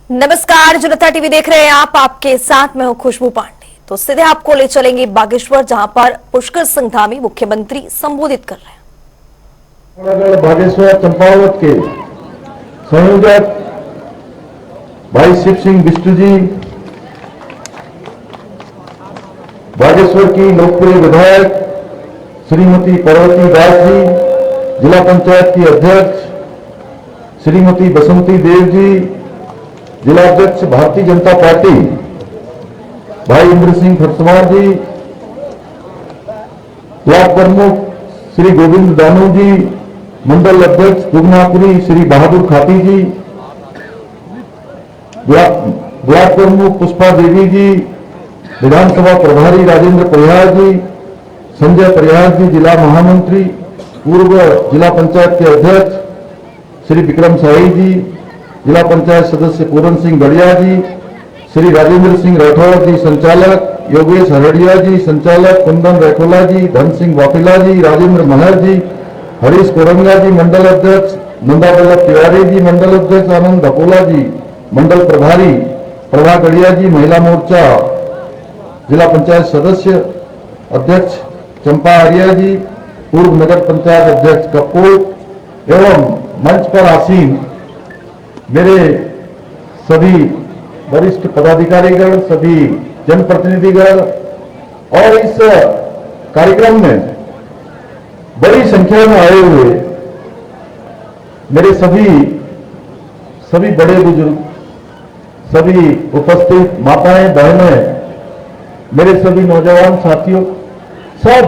नमस्कार, जनता टीवी देख रहे हैं आप। आपके साथ मैं हूं खुशबू पांडे। तो सीधे आपको ले चलेंगे बागेश्वर, जहां पर पुष्कर सिंह धामी मुख्यमंत्री संबोधित कर रहे हैं। बागेश्वर चंपावत के संयोजक भाई शिव सिंह बिष्टू जी, बागेश्वर की लोकप्रिय विधायक श्रीमती पार्वती दास जी, जिला पंचायत की अध्यक्ष श्रीमती बसंती देव जी, जिला अध्यक्ष भारतीय जनता पार्टी भाई इंद्र सिंह फतवार जी, ब्लॉक प्रमुख श्री गोविंद दानू जी, मंडल अध्यक्ष दुगनापुरी श्री बहादुर खाती जी, ब्लॉक प्रमुख पुष्पा देवी जी, विधानसभा प्रभारी राजेंद्र परिहार जी, संजय परिहार जी, जिला महामंत्री पूर्व जिला पंचायत के अध्यक्ष श्री विक्रम शाही जी, जिला पंचायत सदस्य पूरन सिंह गढ़िया जी, श्री राजेंद्र सिंह राठौर जी संचालक, योगेश हरड़िया जी संचालक, कुंदन रेखोला जी, धन सिंह वाफिला जी, राजेंद्र महर जी, हरीश कोरंगा जी मंडल अध्यक्ष, नंदा वल्लभ तिवारी जी मंडल अध्यक्ष, आनंद धपोला जी मंडल प्रभारी, प्रभा गढ़िया जी महिला मोर्चा जिला पंचायत सदस्य अध्यक्ष, चंपा आर्या जी पूर्व नगर पंचायत अध्यक्ष कपूर एवं मंच पर आसीन मेरे सभी वरिष्ठ पदाधिकारीगण, सभी जनप्रतिनिधिगण और इस कार्यक्रम में बड़ी संख्या में आए हुए मेरे सभी बड़े बुजुर्ग, सभी उपस्थित माताएं बहनें, मेरे सभी नौजवान साथियों, सब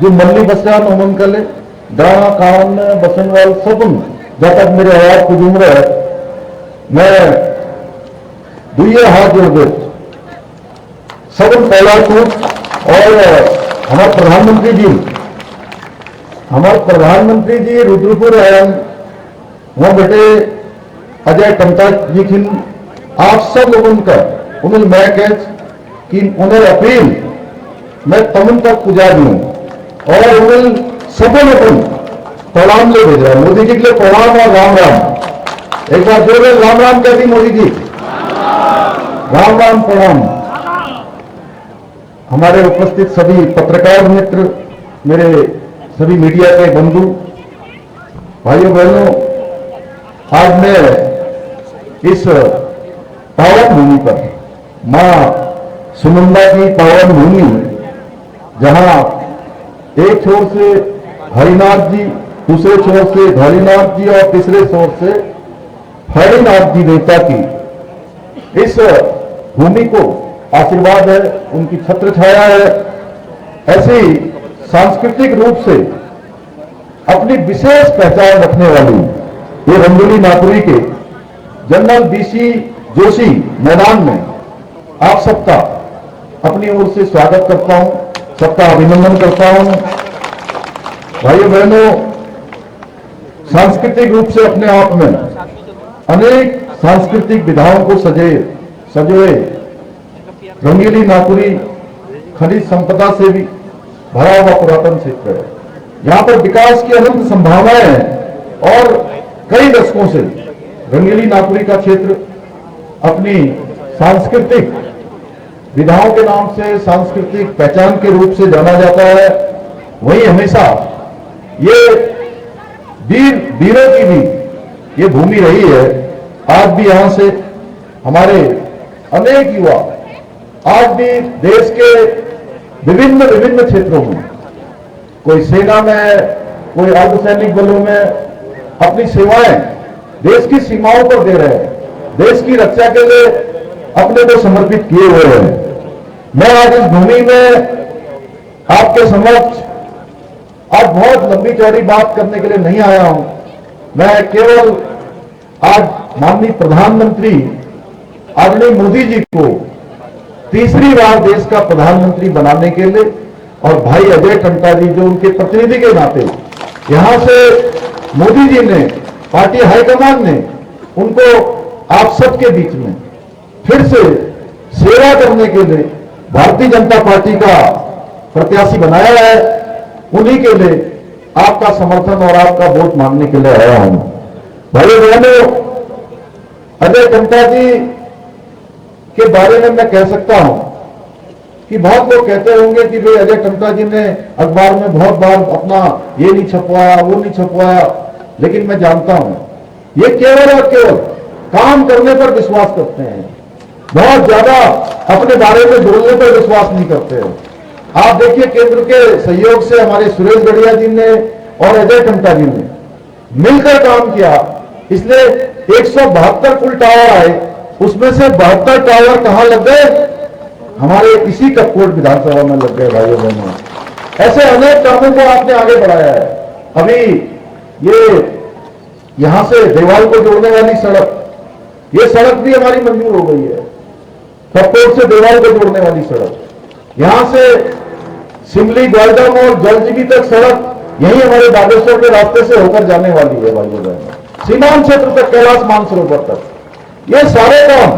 जो मल्ली बसरान उमन कले डाणा कान बसनवाल सबन जब तक मेरे आवाज को झूम रहा है, मैं दुए हाथ जोड़ दे सबन पहला को। और हमारे प्रधानमंत्री जी रुद्रपुर आए, वहां बेटे अजय टमटा जी की आप सब लोगों का उन्हें मैं कह कि उन्हें अपील मैं तमन तक पुजा दूं और उन्हें सबन अपन प्रणाम ले भेज रहा हूं। मोदी जी के लिए प्रणाम और राम राम। एक बार जोर राम राम कहती मोदी जी, राम राम प्रणाम। हमारे उपस्थित सभी पत्रकार मित्र, मेरे सभी मीडिया के बंधु, भाइयों बहनों, आज मैं इस पावन भूमि पर, मां सुनंदा की पावन भूमि, जहां एक छोर से हरिनाथ जी, दूसरे छोर से धौलीनाथ जी और तीसरे छोर से हरिनाथ जी देवता की इस भूमि को आशीर्वाद है, उनकी छत्र छाया है। ऐसी सांस्कृतिक रूप से अपनी विशेष पहचान रखने वाली ये रंगोली नाकुरी के जनरल बीसी जोशी मैदान में आप सबका अपनी ओर से स्वागत करता हूं, सबका अभिनंदन करता हूं। भाइयों बहनों, सांस्कृतिक रूप से अपने आप में अनेक सांस्कृतिक विधाओं को सजोए रंगीली नाकुरी खनिज संपदा से भी भरा हुआ पुरातन क्षेत्र है। यहां पर विकास की अनंत संभावनाएं हैं और कई दशकों से रंगीली नाकुरी का क्षेत्र अपनी सांस्कृतिक विधाओं के नाम से, सांस्कृतिक पहचान के रूप से जाना जाता है। वहीं हमेशा ये वीरों की भी ये भूमि रही है। आज भी यहां से हमारे अनेक युवा आज भी देश के विभिन्न क्षेत्रों में, कोई सेना में, कोई अर्धसैनिक बलों में अपनी सेवाएं देश की सीमाओं पर दे रहे हैं, देश की रक्षा के लिए अपने को समर्पित किए हुए हैं। मैं आज इस भूमि में आपके समक्ष आज बहुत लंबी चौड़ी बात करने के लिए नहीं आया हूं। मैं केवल आज माननीय प्रधानमंत्री आदरणीय मोदी जी को तीसरी बार देश का प्रधानमंत्री बनाने के लिए और भाई अजय टमटा जी जो उनके प्रतिनिधि के नाते यहां से मोदी जी ने, पार्टी हाईकमान ने उनको आप सबके बीच में फिर से सेवा करने के लिए भारतीय जनता पार्टी का प्रत्याशी बनाया है। उन्हीं के लिए आपका समर्थन और आपका वोट मांगने के लिए आया हूं। भाइयों बहनों, अजय टमटा जी के बारे में मैं कह सकता हूं कि बहुत लोग कहते होंगे कि भाई अजय टम्टा जी ने अखबार में बहुत बार अपना ये नहीं छपवाया, वो नहीं छपवाया, लेकिन मैं जानता हूं ये केवल और केवल काम करने पर विश्वास करते हैं, बहुत ज्यादा अपने बारे में बोलने पर विश्वास नहीं करते हैं। आप देखिए केंद्र के सहयोग से हमारे सुरेश गढ़िया जी ने और अजय टम्टा जी ने मिलकर काम किया, इसलिए 172 पुल टावर आए, उसमें से 72 टावर कहां लग गए? हमारे इसी कपकोट विधानसभा में लग गए भाइयों बहनों। ऐसे अनेक कामों को आपने आगे बढ़ाया है। अभी ये यहां से देवाल को जोड़ने वाली सड़क, ये सड़क भी हमारी मंजूर हो गई है। कपकोट से देवाल को जोड़ने वाली सड़क, यहां से सिमली ग्वालडम और जलजीबी तक सड़क यही हमारे बागेश्वर के रास्ते से होकर जाने वाली है भाइयों बहनों, सीमांत क्षेत्र तक, कैलाश मानसरोवर तक। ये सारे काम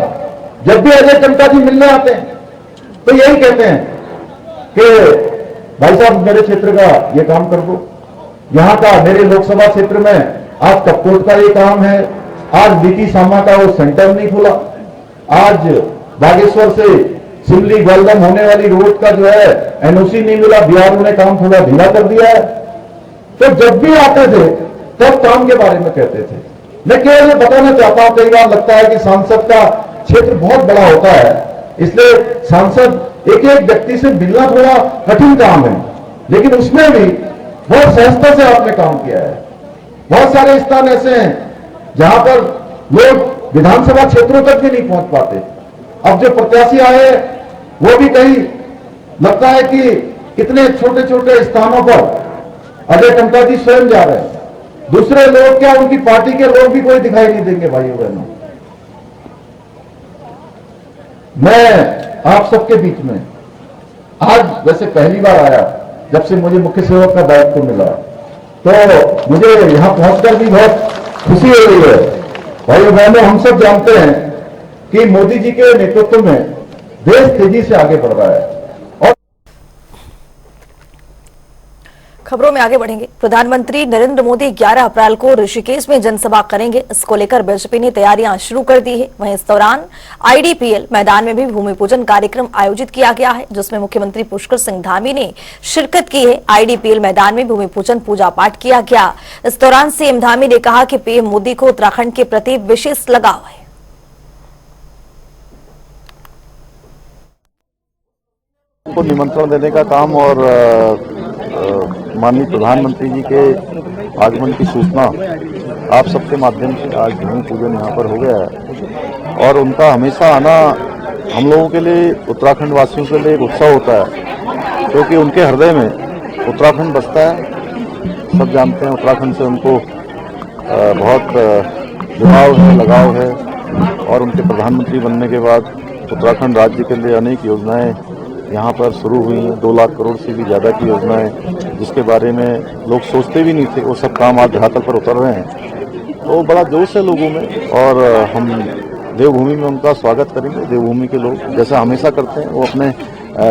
जब भी अजय टम्टा जी मिलने आते हैं तो यही कहते हैं कि भाई साहब मेरे क्षेत्र का ये काम कर दो, यहां का मेरे लोकसभा क्षेत्र में आज कपकोट का ये काम है, आज बीटी सामा का वो सेंटर नहीं खुला, आज बागेश्वर से सिमली ग्वालदम होने वाली रोड का जो है एनओसी नहीं मिला, बिहार ने काम थोड़ा ढीला कर दिया है। तो जब भी आते थे तब काम के बारे में कहते थे। मैं केवल ये बताना चाहता हूं, कई बार लगता है कि सांसद का क्षेत्र बहुत बड़ा होता है, इसलिए सांसद एक एक व्यक्ति से मिलना थोड़ा कठिन काम है, लेकिन उसमें भी बहुत सहजता से आपने काम किया है। बहुत सारे स्थान ऐसे हैं जहां पर लोग विधानसभा क्षेत्रों तक भी नहीं पहुंच पाते। अब जो प्रत्याशी आए वो भी कहीं लगता है कि इतने छोटे छोटे स्थानों पर अजय टम्टा जी स्वयं जा रहे हैं, दूसरे लोग क्या उनकी पार्टी के लोग भी कोई दिखाई नहीं देंगे भाइयों बहनों। मैं आप सबके बीच में आज वैसे पहली बार आया, जब से मुझे मुख्य सेवक का दायित्व मिला, तो मुझे यहां पहुंचकर भी बहुत खुशी हो रही है। भाइयों बहनों, हम सब जानते हैं कि मोदी जी के नेतृत्व में देश तेजी से आगे बढ़ रहा है। खबरों में आगे बढ़ेंगे। प्रधानमंत्री नरेंद्र मोदी 11 अप्रैल को ऋषिकेश में जनसभा करेंगे। इसको लेकर बीजेपी ने तैयारियां शुरू कर दी है। वहीं इस दौरान आईडीपीएल मैदान में भी भूमि पूजन कार्यक्रम आयोजित किया गया है, जिसमें मुख्यमंत्री पुष्कर सिंह धामी ने शिरकत की है। आईडीपीएल मैदान में भूमि पूजन पूजा पाठ किया गया। इस दौरान सीएम धामी ने कहा कि पीएम मोदी को उत्तराखंड के प्रति विशेष लगाव है। को निमंत्रण देने का काम और माननीय प्रधानमंत्री जी के आगमन की सूचना आप सबके माध्यम से आज भूमि पूजन यहाँ पर हो गया है। और उनका हमेशा आना हम लोगों के लिए, उत्तराखंड वासियों के लिए एक उत्सव होता है, क्योंकि उनके हृदय में उत्तराखंड बसता है। सब जानते हैं उत्तराखंड से उनको बहुत जुड़ाव है, लगाव है। और उनके प्रधानमंत्री बनने के बाद उत्तराखंड राज्य के लिए अनेक योजनाएं यहाँ पर शुरू हुई हैं। 2 लाख करोड़ से भी ज़्यादा की योजनाएं, जिसके बारे में लोग सोचते भी नहीं थे, वो सब काम आज धरातल पर उतर रहे हैं। तो बड़ा जोश है लोगों में, और हम देवभूमि में उनका स्वागत करेंगे। देवभूमि के लोग जैसा हमेशा करते हैं, वो अपने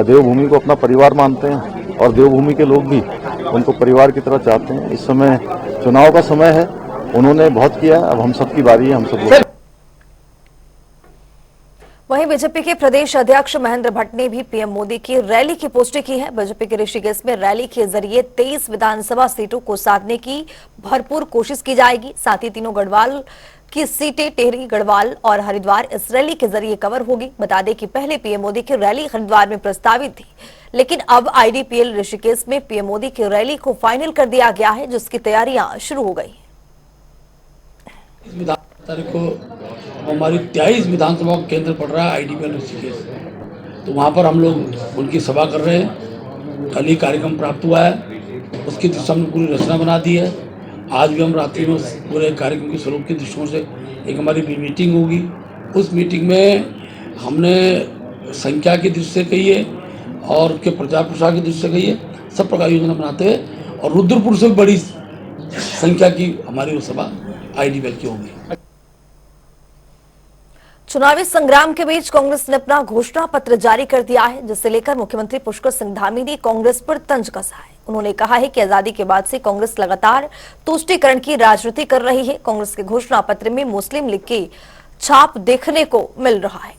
देवभूमि को अपना परिवार मानते हैं, और देवभूमि के लोग भी उनको परिवार की तरह चाहते हैं। इस समय चुनाव का समय है, उन्होंने बहुत किया, अब हम सबकी बारी है, हम सब। वहीं बीजेपी के प्रदेश अध्यक्ष महेंद्र भट्ट ने भी पीएम मोदी की रैली की पुष्टि की है। बीजेपी के ऋषिकेश में रैली के जरिए 23 विधानसभा सीटों को साधने की भरपूर कोशिश की जाएगी। साथ ही तीनों गढ़वाल की सीटें टिहरी, गढ़वाल और हरिद्वार इस रैली के जरिए कवर होगी। बता दें कि पहले पीएम मोदी की रैली हरिद्वार में प्रस्तावित थी, लेकिन अब आईडीपीएल ऋषिकेश में पीएम मोदी की रैली को फाइनल कर दिया गया है, जिसकी तैयारियां शुरू हो गई। तारीख को हमारी 23 विधानसभा केंद्र पड़ रहा है आईडीपीएल ऋषिकेश, तो वहाँ पर हम लोग उनकी सभा कर रहे हैं। कल ही कार्यक्रम प्राप्त हुआ है, उसकी दिशा में पूरी रचना बना दी है। आज भी हम रात्रि में पूरे कार्यक्रम के स्वरूप के दृष्टिकोण से एक हमारी मीटिंग होगी। उस मीटिंग में हमने संख्या की दृष्टि से कही है और उसके प्रचार प्रसार की दृष्टि से कही है, सब प्रकार योजना बनाते हैं। और रुद्रपुर से बड़ी संख्या की हमारी वो सभा आईडीपीएल की होगी। चुनावी संग्राम के बीच कांग्रेस ने अपना घोषणा पत्र जारी कर दिया है, जिसे लेकर मुख्यमंत्री पुष्कर सिंह धामी ने कांग्रेस पर तंज कसा है। उन्होंने कहा है कि आजादी के बाद से कांग्रेस लगातार तुष्टीकरण की राजनीति कर रही है। कांग्रेस के घोषणा पत्र में मुस्लिम लीग की छाप देखने को मिल रहा है।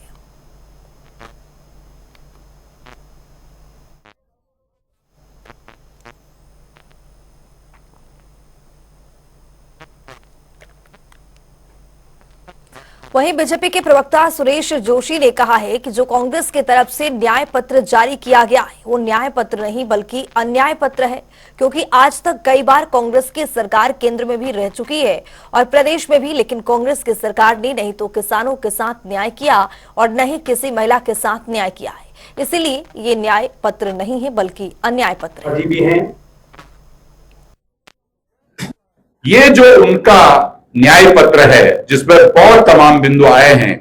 वहीं बीजेपी के प्रवक्ता सुरेश जोशी ने कहा है कि जो कांग्रेस की तरफ से न्याय पत्र जारी किया गया है वो न्याय पत्र नहीं बल्कि अन्याय पत्र है, क्योंकि आज तक कई बार कांग्रेस की सरकार केंद्र में भी रह चुकी है और प्रदेश में भी, लेकिन कांग्रेस की सरकार ने नहीं तो किसानों के साथ न्याय किया और न ही किसी महिला के साथ न्याय किया है। इसीलिए ये न्याय पत्र नहीं है बल्कि अन्याय पत्र है। भी हैं। ये जो उनका न्याय पत्र है जिसमें बहुत तमाम बिंदु आए हैं,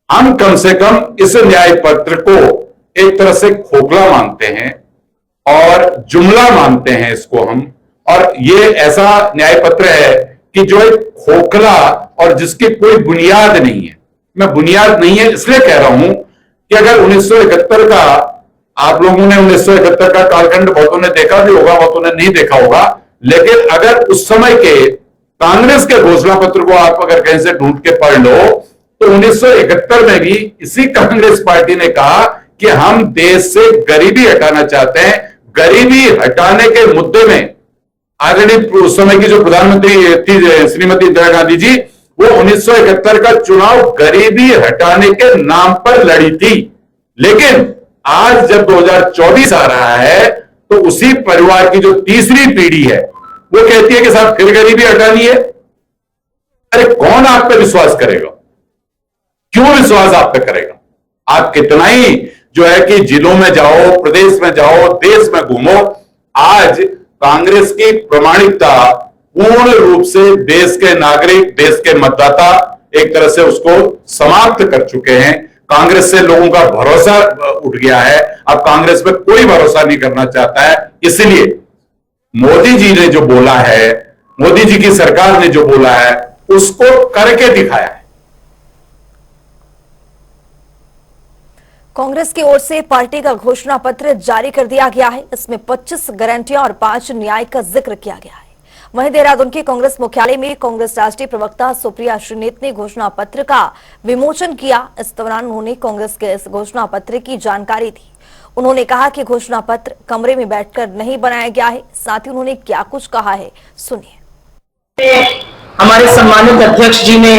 हम कम से कम इस न्याय पत्र को एक तरह से खोखला मानते हैं और जुमला मानते हैं इसको हम। और ये ऐसा न्याय पत्र है कि जो एक खोखला और जिसकी कोई बुनियाद नहीं है। मैं बुनियाद नहीं है इसलिए कह रहा हूं कि अगर 1971 का, आप लोगों ने 1971 का कालखंड बहुतों ने देखा भी होगा, बहुतों ने नहीं देखा होगा, लेकिन अगर उस समय के कांग्रेस के घोषणा पत्र को आप अगर कहीं से ढूंढ के पढ़ लो तो 1971 में भी इसी कांग्रेस पार्टी ने कहा कि हम देश से गरीबी हटाना चाहते हैं। गरीबी हटाने के मुद्दे में आदरणीय उस समय की जो प्रधानमंत्री थी श्रीमती इंदिरा गांधी जी, वो 1971 का चुनाव गरीबी हटाने के नाम पर लड़ी थी। लेकिन आज जब 2024 आ रहा है तो उसी परिवार की जो तीसरी पीढ़ी है वो कहती है कि साहब फिर गरीबी हटानी है। अरे कौन आप पे विश्वास करेगा? क्यों विश्वास आप पे करेगा? आप कितना ही जो है कि जिलों में जाओ, प्रदेश में जाओ, देश में घूमो, आज कांग्रेस की प्रामाणिकता पूर्ण रूप से देश के नागरिक, देश के मतदाता एक तरह से उसको समाप्त कर चुके हैं। कांग्रेस से लोगों का भरोसा उठ गया है। अब कांग्रेस पे कोई भरोसा नहीं करना चाहता है। इसलिए मोदी जी ने जो बोला है, मोदी जी की सरकार ने जो बोला है, उसको करके दिखाया है। कांग्रेस की ओर से पार्टी का घोषणा पत्र जारी कर दिया गया है। इसमें 25 गारंटियां और 5 न्याय का जिक्र किया गया है। वहीं देहरादून के कांग्रेस मुख्यालय में कांग्रेस राष्ट्रीय प्रवक्ता सुप्रिया श्रीनेत ने घोषणा पत्र का विमोचन किया। इस दौरान उन्होंने कांग्रेस के इस घोषणा पत्र की जानकारी दी। उन्होंने कहा कि घोषणा पत्र कमरे में बैठकर नहीं बनाया गया है। साथ ही उन्होंने क्या कुछ कहा है, सुनिए। हमारे सम्मानित अध्यक्ष जी ने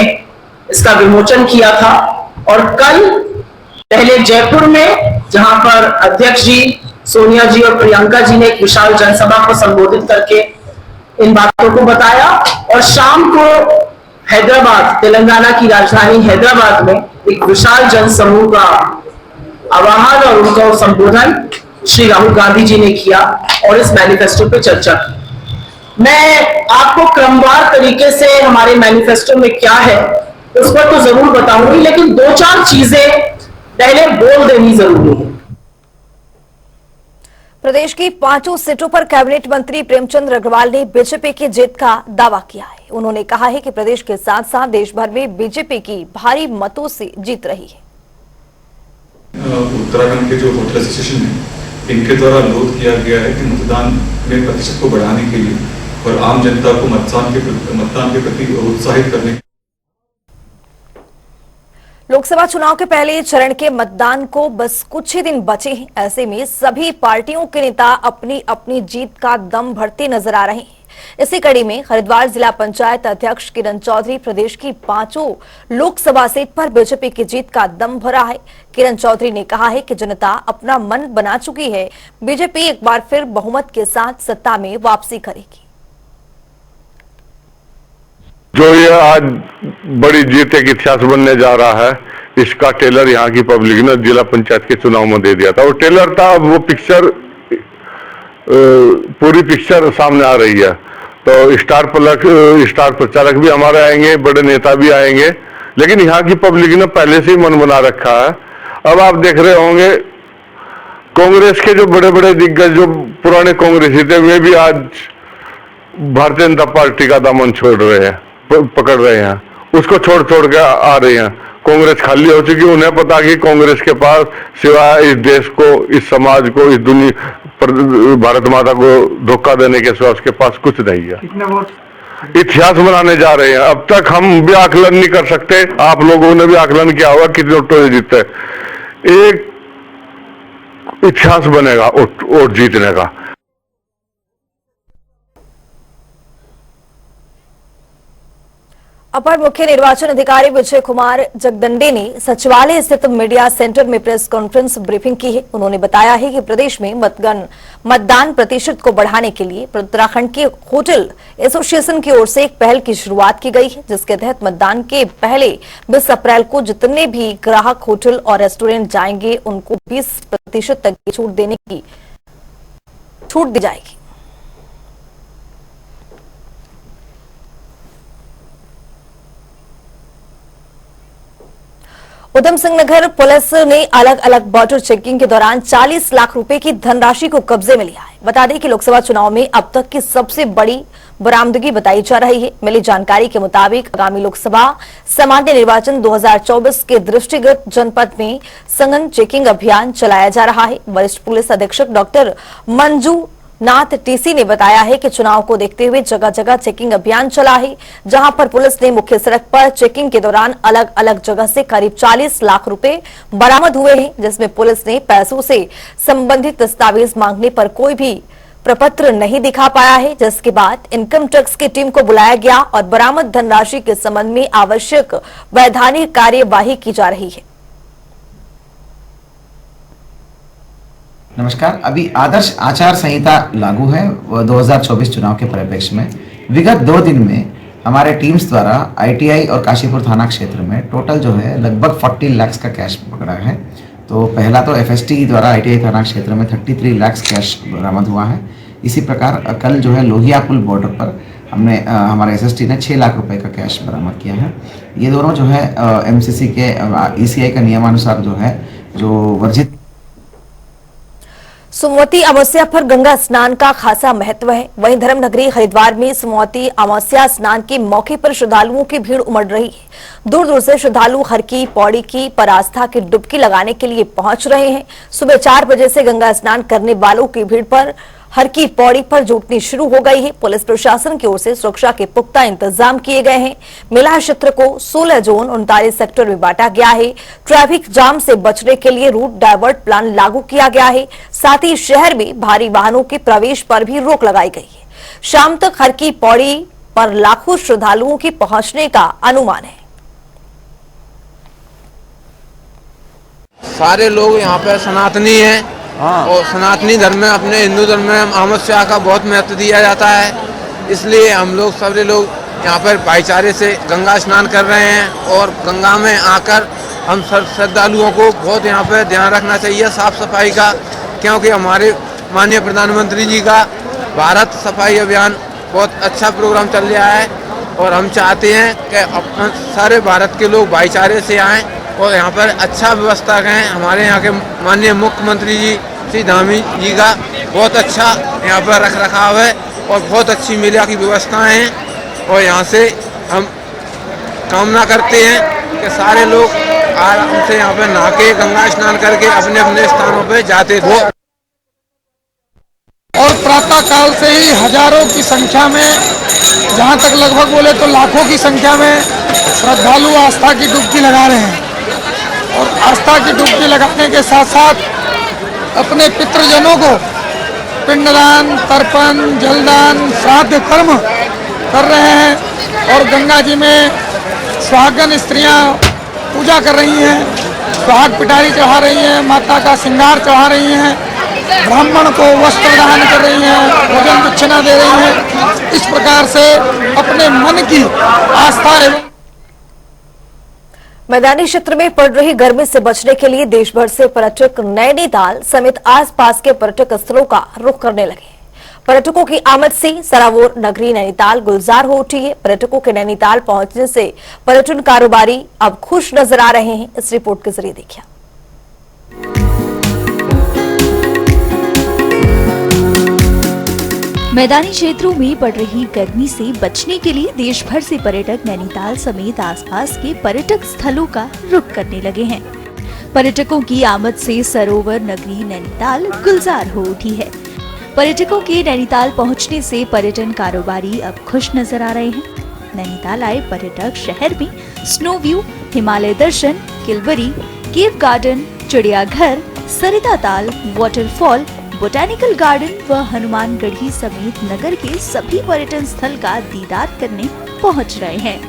इसका विमोचन किया था और कल पहले जयपुर में, जहां पर अध्यक्ष जी, सोनिया जी और प्रियंका जी ने एक विशाल जनसभा को संबोधित करके इन बातों को बताया, और शाम को हैदराबाद, तेलंगाना की राजधानी हैदराबाद में एक विशाल जनसमूह का आवाहन और उनका संबोधन श्री राहुल गांधी जी ने किया और इस मैनिफेस्टो पे चर्चा की। मैं आपको क्रमवार तरीके से हमारे मैनिफेस्टो में क्या है उस पर तो जरूर बताऊंगी, लेकिन 2-4 चीजें पहले बोल देनी जरूरी है। प्रदेश की 5 सीटों पर कैबिनेट मंत्री प्रेमचंद अग्रवाल ने बीजेपी की जीत का दावा किया है। उन्होंने कहा है कि प्रदेश के साथ साथ देश भर में बीजेपी की भारी मतों से जीत रही है। उत्तराखंड के जो वोटर एसोसिएशन है, इनके द्वारा अनुरोध किया गया है कि मतदान में प्रतिशत को बढ़ाने के लिए और आम जनता को मतदान के प्रति उत्साहित करने। लोकसभा चुनाव के पहले चरण के मतदान को बस कुछ ही दिन बचे हैं। ऐसे में सभी पार्टियों के नेता अपनी अपनी जीत का दम भरते नजर आ रहे हैं। इसी कड़ी में हरिद्वार जिला पंचायत अध्यक्ष किरण चौधरी प्रदेश की 5 लोकसभा सीट पर बीजेपी की जीत का दम भरा है। किरण चौधरी ने कहा है कि जनता अपना मन बना चुकी है। बीजेपी एक बार फिर बहुमत के साथ सत्ता में वापसी करेगी। जो ये आज बड़ी जीत एक इतिहास बनने जा रहा है, इसका टेलर यहाँ की पब्लिक ने जिला पंचायत के चुनाव में दे दिया था। वो टेलर था, अब वो पिक्चर, पूरी पिक्चर सामने आ रही है। तो स्टार प्रचारक भी हमारे आएंगे, बड़े नेता भी आएंगे, लेकिन यहाँ की पब्लिक ने पहले से ही मन बना रखा है। अब आप देख रहे होंगे कांग्रेस के जो बड़े बड़े दिग्गज, जो पुराने कांग्रेसी थे, वे भी आज भारतीय जनता पार्टी का दामन छोड़ रहे हैं, पकड़ रहे हैं, उसको छोड़ के आ रहे हैं। कांग्रेस खाली हो चुकी, उन्हें पता कि कांग्रेस के पास सिवाय इस देश को, इस समाज को, इस दुनिया, भारत माता को धोखा देने के सिवा उसके पास कुछ नहीं है। इतिहास बनाने जा रहे हैं। अब तक हम भी आकलन नहीं कर सकते, आप लोगों ने भी आकलन किया होगा कितने वोटों से जीते। एक इतिहास बनेगा वोट जीतने का। अपर मुख्य निर्वाचन अधिकारी विजय कुमार जगदंडे ने सचिवालय स्थित मीडिया सेंटर में प्रेस कॉन्फ्रेंस ब्रीफिंग की है। उन्होंने बताया है कि प्रदेश में मतदान प्रतिशत को बढ़ाने के लिए उत्तराखंड के होटल एसोसिएशन की ओर से एक पहल की शुरुआत की गई है, जिसके तहत मतदान के पहले 20 अप्रैल को जितने भी ग्राहक होटल और रेस्टोरेंट जाएंगे उनको 20% तक की छूट दी जाएगी। उधम सिंह नगर पुलिस ने अलग अलग बॉर्डर चेकिंग के दौरान 40 लाख रुपए की धनराशि को कब्जे में लिया है। बता दें कि लोकसभा चुनाव में अब तक की सबसे बड़ी बरामदगी बताई जा रही है। मिली जानकारी के मुताबिक आगामी लोकसभा सामान्य निर्वाचन 2024 के दृष्टिगत जनपद में सघन चेकिंग अभियान चलाया जा रहा है। वरिष्ठ पुलिस अधीक्षक डॉक्टर मंजू नाथ टीसी ने बताया है कि चुनाव को देखते हुए जगह जगह चेकिंग अभियान चला है, जहां पर पुलिस ने मुख्य सड़क पर चेकिंग के दौरान अलग अलग जगह से करीब 40 लाख रुपए बरामद हुए हैं, जिसमें पुलिस ने पैसों से संबंधित दस्तावेज मांगने पर कोई भी प्रपत्र नहीं दिखा पाया है, जिसके बाद इनकम टैक्स की टीम को बुलाया गया और बरामद धनराशि के संबंध में आवश्यक वैधानिक कार्यवाही की जा रही है। नमस्कार। अभी आदर्श आचार संहिता लागू है 2024 चुनाव के परिप्रेक्ष्य में। विगत 2 दिन में हमारे टीम्स द्वारा आईटीआई और काशीपुर थाना क्षेत्र में टोटल जो है लगभग 40 लाख का कैश पकड़ा है। तो पहला तो एफएसटी द्वारा आईटीआई थाना क्षेत्र में 33 लाख कैश बरामद हुआ है। इसी प्रकार कल जो है लोहिया पुल बॉर्डर पर हमने हमारे एसएसटी ने 6 लाख रुपए का कैश बरामद किया है। ये दोनों जो है एमसीसी के ईसीआई का नियमानुसार जो है जो वर्जित। सोमवती अमावस्या पर गंगा स्नान का खासा महत्व है। वहीं धर्म नगरी हरिद्वार में सोमवती अमावस्या स्नान के मौके पर श्रद्धालुओं की भीड़ उमड़ रही है। दूर दूर से श्रद्धालु हर की पौड़ी की पर आस्था की डुबकी लगाने के लिए पहुंच रहे हैं। सुबह 4 बजे से गंगा स्नान करने वालों की भीड़ पर हर की पौड़ी पर जुटनी शुरू हो गई है। पुलिस प्रशासन की ओर से सुरक्षा के पुख्ता इंतजाम किए गए हैं। मेला क्षेत्र को 16 जोन 39 सेक्टर में बांटा गया है। ट्रैफिक जाम से बचने के लिए रूट डाइवर्ट प्लान लागू किया गया है। साथ ही शहर में भारी वाहनों के प्रवेश पर भी रोक लगाई गई है। शाम तक हर की पौड़ी पर लाखों श्रद्धालुओं के पहुंचने का अनुमान है। सारे लोग यहाँ पे सनातनी हैं और सनातनी धर्म में अपने हिंदू धर्म में अमावस्या का बहुत महत्व दिया जाता है। इसलिए हम लोग सभी लोग यहाँ पर भाईचारे से गंगा स्नान कर रहे हैं और गंगा में आकर हम श्रद्धालुओं को बहुत यहाँ पर ध्यान रखना चाहिए साफ सफाई का, क्योंकि हमारे माननीय प्रधानमंत्री जी का भारत सफाई अभियान बहुत अच्छा प्रोग्राम चल रहा है और हम चाहते हैं कि सारे भारत के लोग भाईचारे से आएँ और यहाँ पर अच्छा व्यवस्था करें। हमारे यहाँ के माननीय मुख्यमंत्री जी श्री धामी जी का बहुत अच्छा यहाँ पर रख रखाव है और बहुत अच्छी मेला की व्यवस्थाएं हैं और यहाँ से हम कामना करते हैं कि सारे लोग आराम से यहाँ पर नहा के गंगा स्नान करके अपने अपने स्थानों पर जाते थे। और प्रातः काल से ही हजारों की संख्या में, जहाँ तक लगभग बोले तो लाखों की संख्या में श्रद्धालु आस्था की डुबकी लगा रहे हैं और आस्था की डुबकी लगाने के साथ साथ अपने पितृजनों को पिंडदान, तर्पण, जलदान, श्राद्ध कर्म कर रहे हैं और गंगा जी में सुहागन स्त्रियां पूजा कर रही हैं, सुहाग पिटारी चढ़ा रही हैं, माता का श्रृंगार चढ़ा रही हैं, ब्राह्मण को वस्त्र दान कर रही हैं, भोजन दक्षिणा दे रही हैं। इस प्रकार से अपने मन की आस्था एवं मैदानी क्षेत्र में पड़ रही गर्मी से बचने के लिए देश भर से पर्यटक नैनीताल समेत आसपास के पर्यटक स्थलों का रुख करने लगे। पर्यटकों की आमद से सरावोर नगरी नैनीताल गुलजार हो उठी है। पर्यटकों के नैनीताल पहुंचने से पर्यटन कारोबारी अब खुश नजर आ रहे हैं। इस रिपोर्ट के जरिए देखिए। मैदानी क्षेत्रों में पड़ रही गर्मी से बचने के लिए देश भर से पर्यटक नैनीताल समेत आसपास के पर्यटक स्थलों का रुख करने लगे हैं। पर्यटकों की आमद से सरोवर नगरी नैनीताल गुलजार हो उठी है। पर्यटकों के नैनीताल पहुंचने से पर्यटन कारोबारी अब खुश नजर आ रहे हैं। नैनीताल आए पर्यटक शहर में स्नो व्यू, हिमालय दर्शन, किलवरी, केव गार्डन, चिड़ियाघर, सरिता ताल, वाटरफॉल, बोटैनिकल गार्डन व हनुमानगढ़ी समेत नगर के सभी पर्यटन स्थल का दीदार करने पहुंच रहे हैं।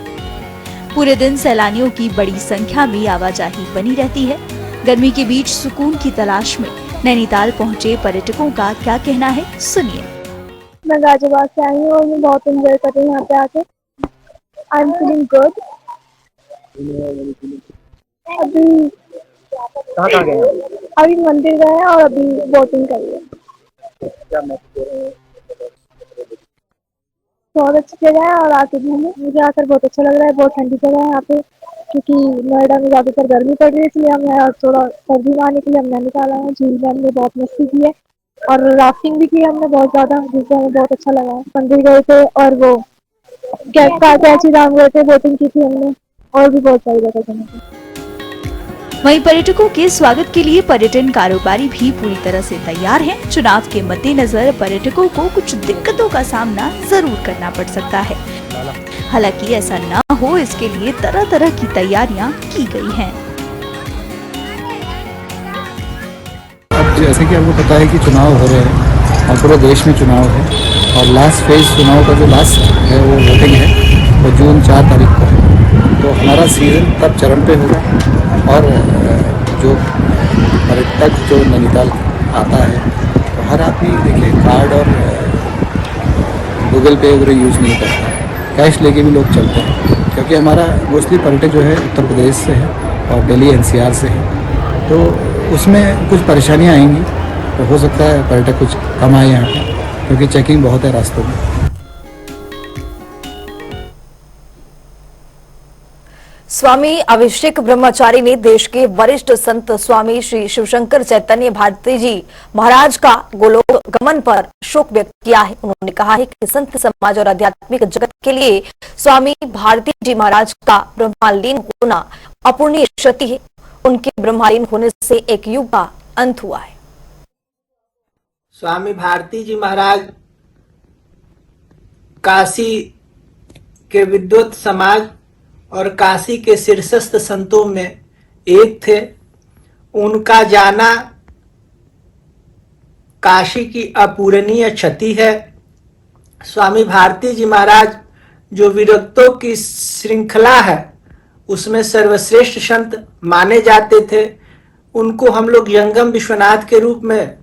पूरे दिन सैलानियों की बड़ी संख्या में आवाजाही बनी रहती है। गर्मी के बीच सुकून की तलाश में नैनीताल पहुंचे पर्यटकों का क्या कहना है, सुनिए। मैं गाजियाबाद से आई हूँ और मैं बहुत एंजॉय कर रही हूँ यहाँ पे आके। I am feeling good. अभी मंदिर गए हैं और अभी बोटिंग करी है। बहुत अच्छी जगह है और आके घूमे, मुझे आकर बहुत अच्छा लग रहा है। बहुत ठंडी जगह है यहाँ पे, क्योंकि नोएडा में ज्यादातर गर्मी पड़ रही है, इसलिए हम यहाँ थोड़ा सर्दी में आने के लिए हम नैनीताल आए हैं। झील में हमने बहुत मस्ती की है और राफ्टिंग भी की हमने बहुत ज्यादा, जिससे हमें बहुत अच्छा लगा। मंदिर गए थे और वो कैची धाम गए थे, बोटिंग की थी हमने, और भी बहुत सारी जगह घूमे। वहीं पर्यटकों के स्वागत के लिए पर्यटन कारोबारी भी पूरी तरह से तैयार हैं। चुनाव के मद्देनजर पर्यटकों को कुछ दिक्कतों का सामना जरूर करना पड़ सकता है, हालांकि ऐसा ना हो इसके लिए तरह तरह की तैयारियां की गई हैं। अब जैसे कि आपको पता है कि चुनाव हो रहे हैं और पूरे देश में चुनाव है और लास्ट फेज चुनाव का जो लास्ट है वो वोटिंग है, वो जून 4 तारीख को है। तो हमारा सीजन तब चरम पे होगा और जो पर्यटक जो नैनीताल आता है तो हर आदमी देखिए कार्ड और गूगल पे वगैरह यूज़ नहीं करता, कैश लेके भी लोग चलते हैं, क्योंकि हमारा मोस्टली पर्यटक जो है उत्तर प्रदेश से है और दिल्ली NCR से है। तो उसमें कुछ परेशानियां आएंगी, तो हो सकता है पर्यटक कुछ कम आए यहाँ पर, क्योंकि चेकिंग बहुत है रास्तों में। स्वामी अभिषेक ब्रह्मचारी ने देश के वरिष्ठ संत स्वामी श्री शिवशंकर चैतन्य भारती जी महाराज का गोलोक गमन पर शोक व्यक्त किया है। उन्होंने कहा है कि संत समाज और आध्यात्मिक जगत के लिए स्वामी भारती जी महाराज का ब्रह्मलीन होना अपूर्णीय क्षति है। उनके ब्रह्मलीन होने से एक युग का अंत हुआ है। स्वामी भारती जी महाराज काशी के विद्वत समाज और काशी के शीर्षस्थ संतों में एक थे। उनका जाना काशी की अपूरणीय क्षति है। स्वामी भारती जी महाराज जो विरक्तों की श्रृंखला है उसमें सर्वश्रेष्ठ संत माने जाते थे। उनको हम लोग जंगम विश्वनाथ के रूप में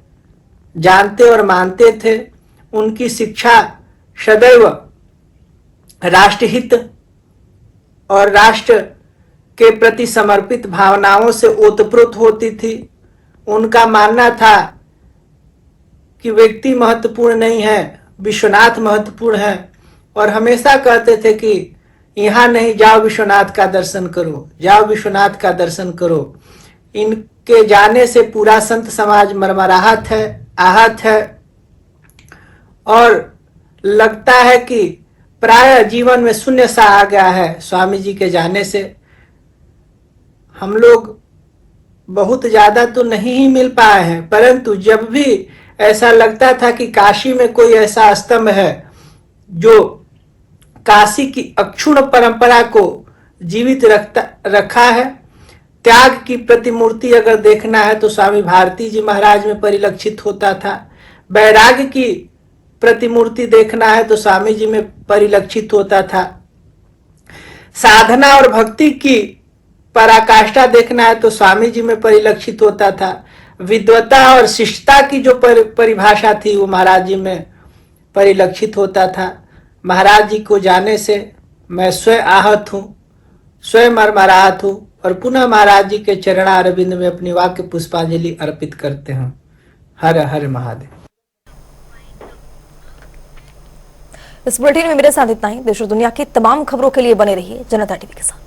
जानते और मानते थे। उनकी शिक्षा सदैव राष्ट्रहित और राष्ट्र के प्रति समर्पित भावनाओं से ओतप्रोत होती थी। उनका मानना था कि व्यक्ति महत्वपूर्ण नहीं है, विश्वनाथ महत्वपूर्ण है, और हमेशा कहते थे कि यहाँ नहीं, जाओ विश्वनाथ का दर्शन करो, जाओ विश्वनाथ का दर्शन करो। इनके जाने से पूरा संत समाज मरमराहत है, आहत है, और लगता है कि प्राय जीवन में शून्य सा आ गया है। स्वामी जी के जाने से हम लोग बहुत ज्यादा तो नहीं ही मिल पाए हैं, परंतु जब भी ऐसा लगता था कि काशी में कोई ऐसा स्तंभ है जो काशी की अक्षुण्ण परंपरा को जीवित रखा है, त्याग की प्रतिमूर्ति अगर देखना है तो स्वामी भारती जी महाराज में परिलक्षित होता था। वैराग्य की प्रतिमूर्ति देखना है तो स्वामी जी में परिलक्षित होता था। साधना और भक्ति की पराकाष्ठा देखना है तो स्वामी जी में परिलक्षित होता था। विद्वता और शिष्टता की जो परिभाषा थी वो महाराज जी में परिलक्षित होता था। महाराज जी को जाने से मैं स्वयं आहत हूँ, स्वयं मरमराहत हूँ, और पुनः महाराज जी के चरणारविंद में अपनी वाक्य पुष्पांजलि अर्पित करते हैं। हर हर महादेव। इस बुलेटिन में मेरे साथ इतना ही। देश और दुनिया की तमाम खबरों के लिए बने रहिए जनता टीवी के साथ।